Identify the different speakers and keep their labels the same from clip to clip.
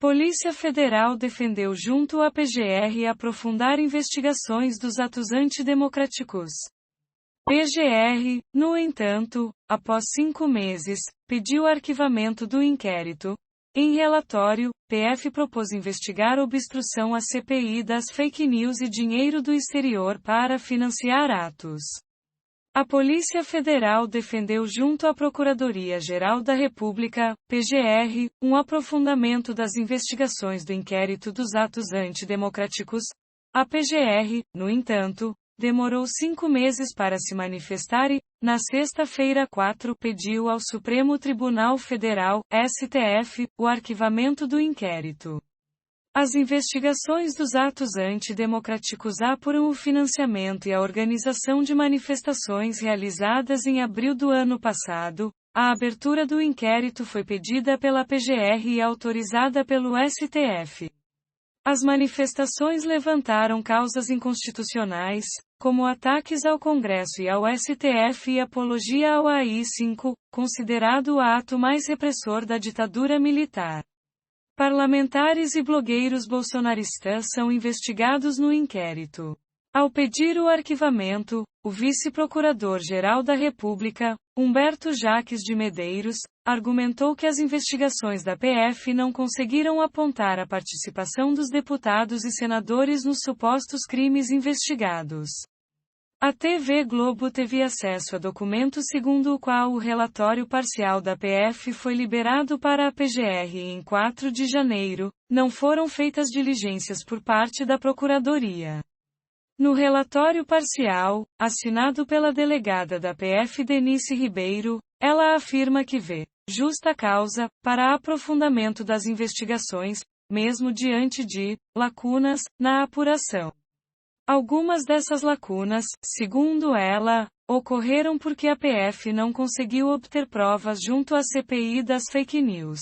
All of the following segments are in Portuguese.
Speaker 1: Polícia Federal defendeu junto à PGR aprofundar investigações dos atos antidemocráticos. PGR, no entanto, após 5 meses, pediu arquivamento do inquérito. Em relatório, PF propôs investigar obstrução à CPI das fake news e dinheiro do exterior para financiar atos. A Polícia Federal defendeu junto à Procuradoria-Geral da República, PGR, um aprofundamento das investigações do inquérito dos atos antidemocráticos. A PGR, no entanto, demorou 5 meses para se manifestar e, na sexta-feira 4, pediu ao Supremo Tribunal Federal, STF, o arquivamento do inquérito. As investigações dos atos antidemocráticos apuram o financiamento e a organização de manifestações realizadas em abril do ano passado. A abertura do inquérito foi pedida pela PGR e autorizada pelo STF. As manifestações levantaram causas inconstitucionais, como ataques ao Congresso e ao STF e apologia ao AI-5, considerado o ato mais repressor da ditadura militar. Parlamentares e blogueiros bolsonaristas são investigados no inquérito. Ao pedir o arquivamento, o vice-procurador-geral da República, Humberto Jaques de Medeiros, argumentou que as investigações da PF não conseguiram apontar a participação dos deputados e senadores nos supostos crimes investigados. A TV Globo teve acesso a documento segundo o qual o relatório parcial da PF foi liberado para a PGR em 4 de janeiro, não foram feitas diligências por parte da Procuradoria. No relatório parcial, assinado pela delegada da PF Denise Ribeiro, ela afirma que vê justa causa para aprofundamento das investigações, mesmo diante de lacunas na apuração. Algumas dessas lacunas, segundo ela, ocorreram porque a PF não conseguiu obter provas junto à CPI das fake news.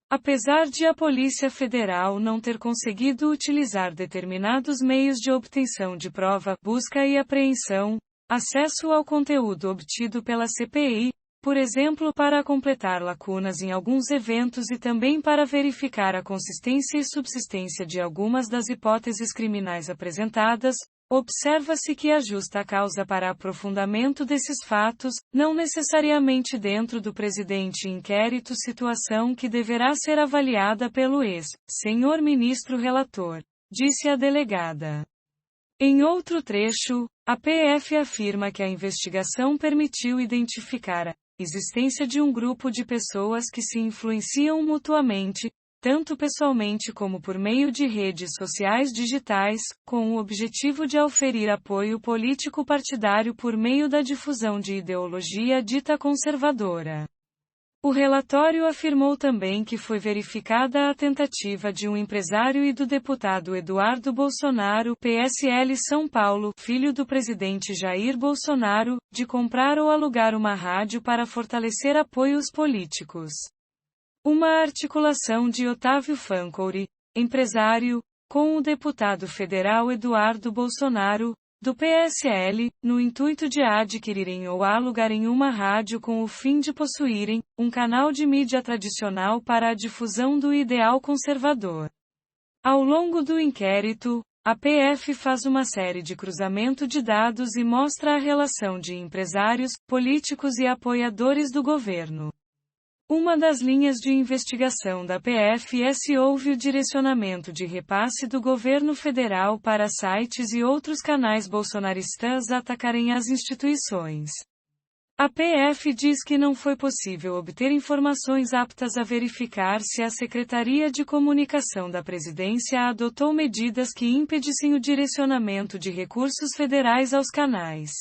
Speaker 1: Apesar de a Polícia Federal não ter conseguido utilizar determinados meios de obtenção de prova, busca e apreensão, acesso ao conteúdo obtido pela CPI, por exemplo, para completar lacunas em alguns eventos e também para verificar a consistência e subsistência de algumas das hipóteses criminais apresentadas, observa-se que a justa causa para aprofundamento desses fatos, não necessariamente dentro do presidente inquérito, situação que deverá ser avaliada pelo ex-senhor ministro relator, disse a delegada. Em outro trecho, a PF afirma que a investigação permitiu identificar a existência de um grupo de pessoas que se influenciam mutuamente, tanto pessoalmente como por meio de redes sociais digitais, com o objetivo de auferir apoio político partidário por meio da difusão de ideologia dita conservadora. O relatório afirmou também que foi verificada a tentativa de um empresário e do deputado Eduardo Bolsonaro, PSL São Paulo, filho do presidente Jair Bolsonaro, de comprar ou alugar uma rádio para fortalecer apoios políticos. Uma articulação de Otávio Fancouri, empresário, com o deputado federal Eduardo Bolsonaro, do PSL, no intuito de adquirirem ou alugarem uma rádio com o fim de possuírem um canal de mídia tradicional para a difusão do ideal conservador. Ao longo do inquérito, a PF faz uma série de cruzamento de dados e mostra a relação de empresários, políticos e apoiadores do governo. Uma das linhas de investigação da PF é se houve o direcionamento de repasse do governo federal para sites e outros canais bolsonaristas atacarem as instituições. A PF diz que não foi possível obter informações aptas a verificar se a Secretaria de Comunicação da Presidência adotou medidas que impedissem o direcionamento de recursos federais aos canais.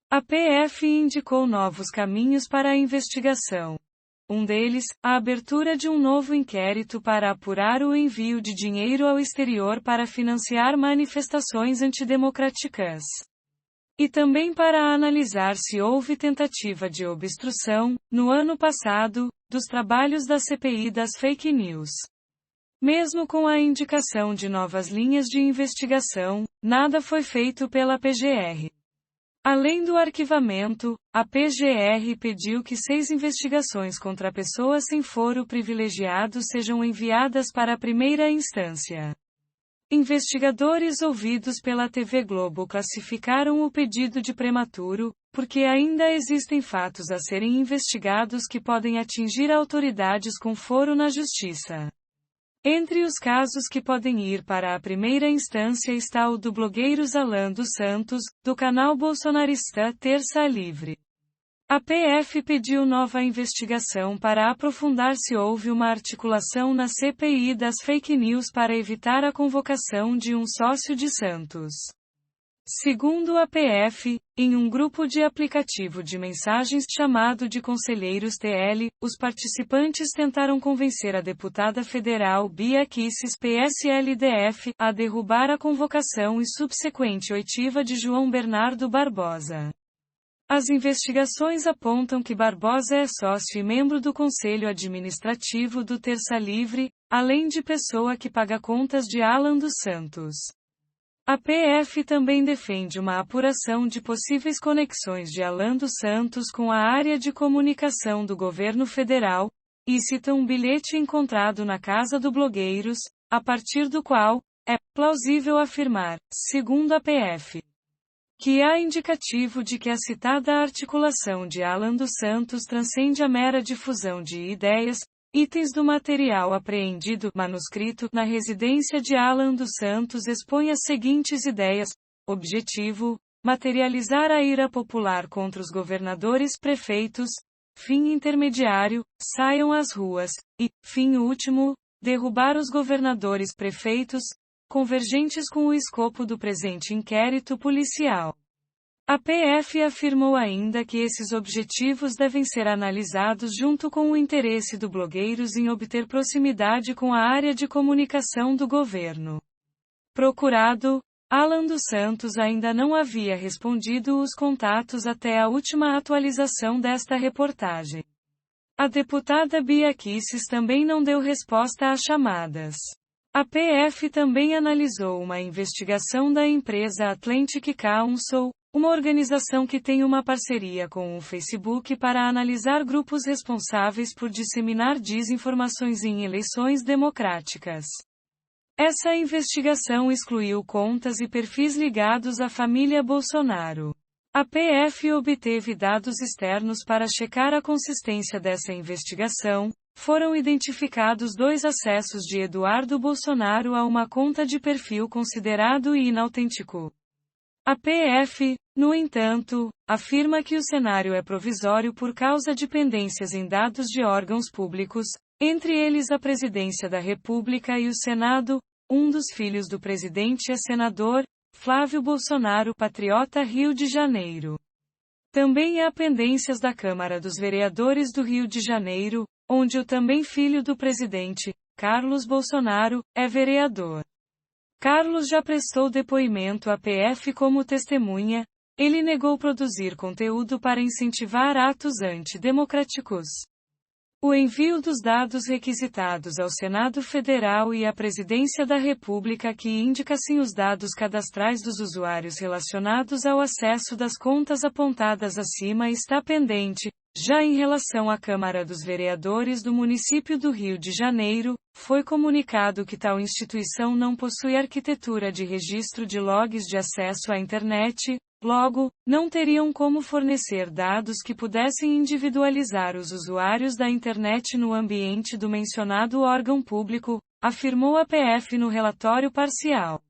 Speaker 1: A PF indicou novos caminhos para a investigação. Um deles, a abertura de um novo inquérito para apurar o envio de dinheiro ao exterior para financiar manifestações antidemocráticas. E também para analisar se houve tentativa de obstrução, no ano passado, dos trabalhos da CPI das fake news. Mesmo com a indicação de novas linhas de investigação, nada foi feito pela PGR. Além do arquivamento, a PGR pediu que 6 investigações contra pessoas sem foro privilegiado sejam enviadas para a primeira instância. Investigadores ouvidos pela TV Globo classificaram o pedido de prematuro, porque ainda existem fatos a serem investigados que podem atingir autoridades com foro na justiça. Entre os casos que podem ir para a primeira instância está o do blogueiro Alan dos Santos, do canal bolsonarista Terça Livre. A PF pediu nova investigação para aprofundar se houve uma articulação na CPI das fake news para evitar a convocação de um sócio de Santos. Segundo a PF, em um grupo de aplicativo de mensagens chamado de Conselheiros TL, os participantes tentaram convencer a deputada federal Bia Kicis PSLDF a derrubar a convocação e subsequente oitiva de João Bernardo Barbosa. As investigações apontam que Barbosa é sócio e membro do Conselho Administrativo do Terça Livre, além de pessoa que paga contas de Alan dos Santos. A PF também defende uma apuração de possíveis conexões de Alan dos Santos com a área de comunicação do governo federal, e cita um bilhete encontrado na casa do blogueiros, a partir do qual é plausível afirmar, segundo a PF, que há indicativo de que a citada articulação de Alan dos Santos transcende a mera difusão de ideias. Itens do material apreendido, manuscrito, na residência de Alan dos Santos expõe as seguintes ideias. Objetivo: materializar a ira popular contra os governadores prefeitos. Fim intermediário: saiam às ruas. E, fim último: derrubar os governadores prefeitos, convergentes com o escopo do presente inquérito policial. A PF afirmou ainda que esses objetivos devem ser analisados junto com o interesse do blogueiros em obter proximidade com a área de comunicação do governo. Procurado, Alan dos Santos ainda não havia respondido os contatos até a última atualização desta reportagem. A deputada Bia Kicis também não deu resposta às chamadas. A PF também analisou uma investigação da empresa Atlantic Council, uma organização que tem uma parceria com o Facebook para analisar grupos responsáveis por disseminar desinformações em eleições democráticas. Essa investigação excluiu contas e perfis ligados à família Bolsonaro. A PF obteve dados externos para checar a consistência dessa investigação. Foram identificados 2 acessos de Eduardo Bolsonaro a uma conta de perfil considerado inautêntico. A PF, no entanto, afirma que o cenário é provisório por causa de pendências em dados de órgãos públicos, entre eles a Presidência da República e o Senado. Um dos filhos do presidente é senador, Flávio Bolsonaro, patriota Rio de Janeiro. Também há pendências da Câmara dos Vereadores do Rio de Janeiro, onde o também filho do presidente, Carlos Bolsonaro, é vereador. Carlos já prestou depoimento à PF como testemunha. Ele negou produzir conteúdo para incentivar atos antidemocráticos. O envio dos dados requisitados ao Senado Federal e à Presidência da República que indicassem os dados cadastrais dos usuários relacionados ao acesso das contas apontadas acima está pendente. Já em relação à Câmara dos Vereadores do município do Rio de Janeiro, foi comunicado que tal instituição não possui arquitetura de registro de logs de acesso à internet, logo, não teriam como fornecer dados que pudessem individualizar os usuários da internet no ambiente do mencionado órgão público, afirmou a PF no relatório parcial.